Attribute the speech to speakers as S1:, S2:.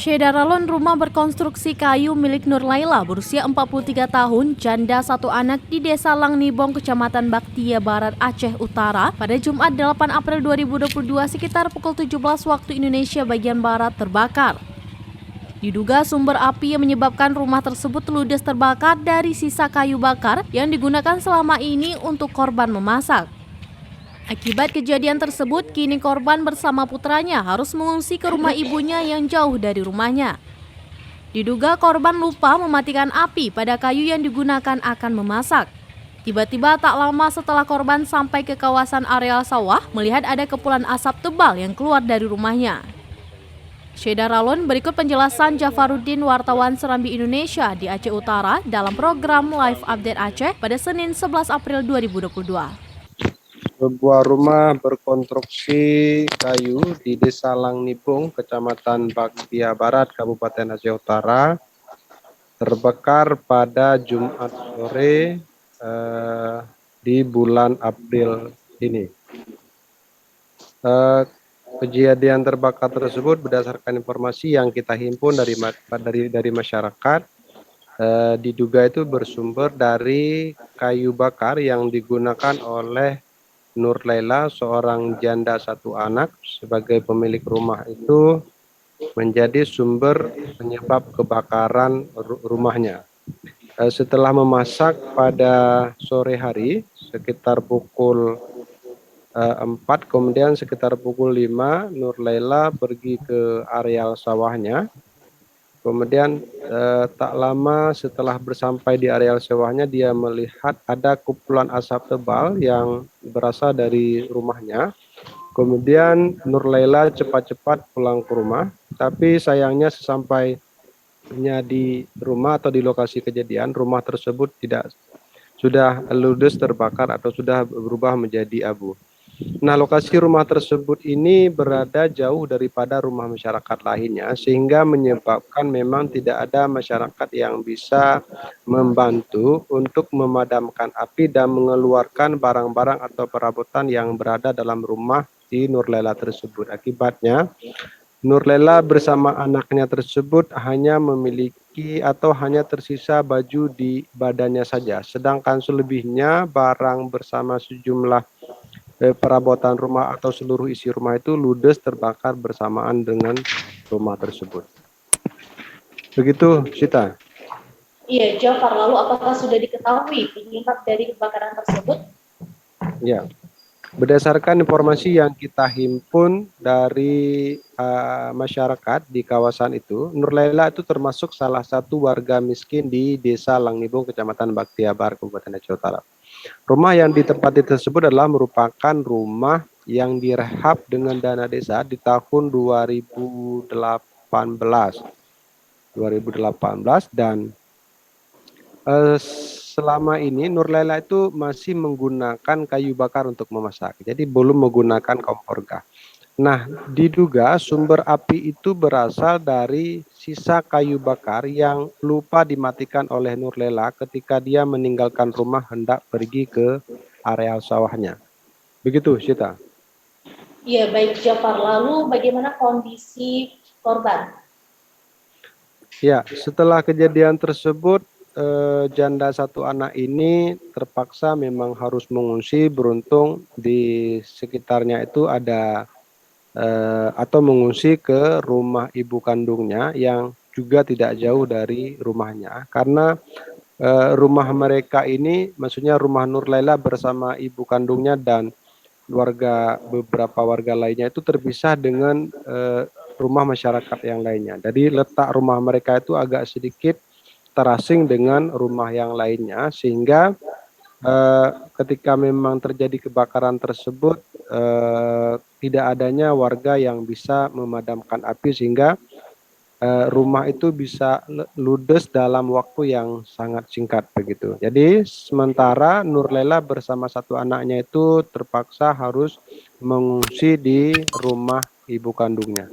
S1: Syedaralon rumah berkonstruksi kayu milik Nur Laila berusia 43 tahun, janda satu anak di Desa Langnibong, Kecamatan Baktia Barat, Aceh Utara pada Jumat 8 April 2022 sekitar pukul 17 waktu Indonesia bagian Barat terbakar. Diduga sumber api yang menyebabkan rumah tersebut ludes terbakar dari sisa kayu bakar yang digunakan selama ini untuk korban memasak. Akibat kejadian tersebut, kini korban bersama putranya harus mengungsi ke rumah ibunya yang jauh dari rumahnya. Diduga korban lupa mematikan api pada kayu yang digunakan akan memasak. Tiba-tiba tak lama setelah korban sampai ke kawasan areal sawah, melihat ada kepulan asap tebal yang keluar dari rumahnya. Syedaralon, berikut penjelasan Jafaruddin, wartawan Serambi Indonesia di Aceh Utara dalam program Live Update Aceh pada Senin 11 April 2022.
S2: Sebuah rumah berkonstruksi kayu di Desa Langnibong, Kecamatan Baktia Barat, Kabupaten Aceh Utara, terbakar pada Jumat sore di bulan April ini. Kejadian terbakar tersebut berdasarkan informasi yang kita himpun dari masyarakat, diduga itu bersumber dari kayu bakar yang digunakan oleh Nur Laila, seorang janda satu anak, sebagai pemilik rumah itu menjadi sumber penyebab kebakaran rumahnya. Setelah memasak pada sore hari sekitar pukul 4, kemudian sekitar pukul 5 Nur Laila pergi ke areal sawahnya. Kemudian tak lama setelah bersampai di areal sawahnya, dia melihat ada kumpulan asap tebal yang berasal dari rumahnya. Kemudian Nur Laila cepat-cepat pulang ke rumah, tapi sayangnya sesampainya di rumah atau di lokasi kejadian, rumah tersebut sudah ludes terbakar atau sudah berubah menjadi abu. Nah, lokasi rumah tersebut ini berada jauh daripada rumah masyarakat lainnya, sehingga menyebabkan memang tidak ada masyarakat yang bisa membantu untuk memadamkan api dan mengeluarkan barang-barang atau perabotan yang berada dalam rumah di Nur Laila tersebut. Akibatnya, Nur Laila bersama anaknya tersebut hanya memiliki atau hanya tersisa baju di badannya saja, sedangkan selebihnya barang bersama sejumlah perabotan rumah atau seluruh isi rumah itu ludes terbakar bersamaan dengan rumah tersebut. Begitu, Sita.
S3: Iya, Jafar, lalu apakah sudah diketahui penyebab dari kebakaran tersebut?
S2: Ya, berdasarkan informasi yang kita himpun dari masyarakat di kawasan itu, Nur Laila itu termasuk salah satu warga miskin di Desa Langnibong, Kecamatan Baktia Barat, Kabupaten Aceh Utara. Rumah yang ditempati tersebut adalah merupakan rumah yang direhab dengan dana desa di tahun 2018 dan selama ini Nur Laila itu masih menggunakan kayu bakar untuk memasak, jadi belum menggunakan kompor gas. Nah, diduga sumber api itu berasal dari sisa kayu bakar yang lupa dimatikan oleh Nur Laila ketika dia meninggalkan rumah hendak pergi ke areal sawahnya. Begitu, Sita.
S3: Iya, baik Jafar. Lalu bagaimana kondisi korban?
S2: Ya, setelah kejadian tersebut, janda satu anak ini terpaksa memang harus mengungsi. Beruntung di sekitarnya itu ada atau mengungsi ke rumah ibu kandungnya yang juga tidak jauh dari rumahnya, karena rumah mereka ini, maksudnya rumah Nur Laila bersama ibu kandungnya dan beberapa warga lainnya itu terpisah dengan rumah masyarakat yang lainnya. Jadi letak rumah mereka itu agak sedikit terasing dengan rumah yang lainnya, sehingga ketika memang terjadi kebakaran tersebut, tidak adanya warga yang bisa memadamkan api, sehingga rumah itu bisa ludes dalam waktu yang sangat singkat begitu. Jadi sementara Nur Laila bersama satu anaknya itu terpaksa harus mengungsi di rumah ibu kandungnya.